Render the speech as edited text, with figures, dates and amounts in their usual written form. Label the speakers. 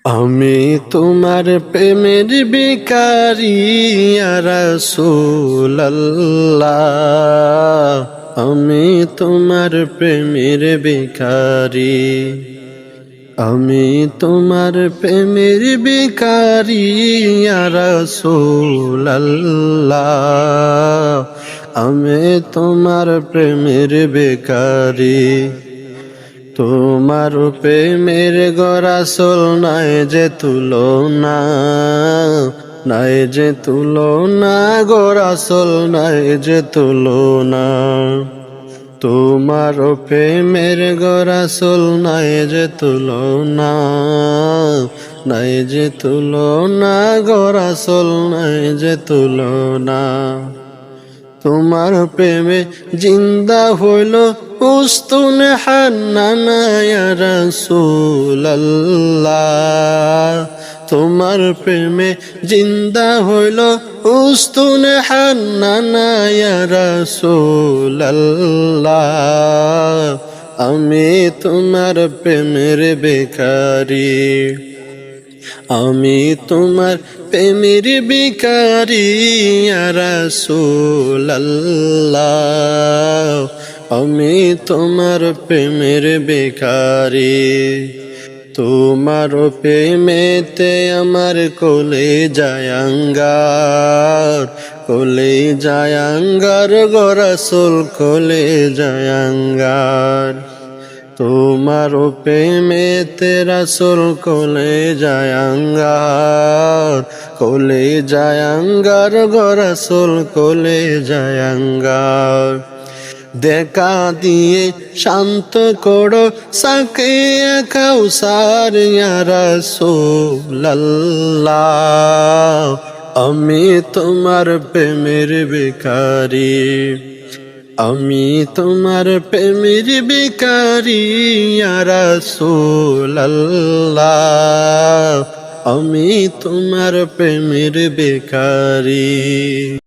Speaker 1: আমি তোমার প্রেমের ভিখারি ইয়া রাসূলুল্লাহ। আমি তোমার প্রেমের ভিখারি। আমি তোমার প্রেমের ভিখারি ইয়া রাসূলুল্লাহ। আমি তোমার প্রেমের ভিখারি। তোমার প্রেমের গরাসল নাই যে তুলনা, নাই যে তুলনা, গরাসল নাই যে তুলনা। তোমার প্রেমের গরাসল নাই যে তুলনা, নাই যে তুলনা, গরাসল নাই যে তুলনা। তোমার প্রেমে জিন্দা হইল উস্তুন হান্নানা ইয়া রাসূলুল্লাহ। তোমার প্রেমে জিন্দা হইল উস্তুন হান্নানা ইয়া রাসূলুল্লাহ। আমি তোমার প্রেমের ভিখারি। আমি তোমার প্রেমের ভিখারি ইয়া রাসূলুল্লাহ। আমি তোমার প্রেমের ভিখারি। তোমার প্রেমেতে আমার কলে জায়াঙ্গার, কলে জায়াঙ্গার গো রাসূল, কলে জায়াঙ্গার। তোমার প্রেমেতে রাসূল কলে জায়াঙ্গার, কলে জায়াঙ্গার গো রাসূল, কলে জায়াঙ্গার। দেখা দিয়ে শান্ত করো সাকিয়ে কাউসার ইয়া রাসূলুল্লাহ। আমি তোমার প্রেমের ভিখারি। আমি তোমার প্রেমের ভিখারি ইয়া রাসূলুল্লাহ। আমি তোমার প্রেমের ভিখারি।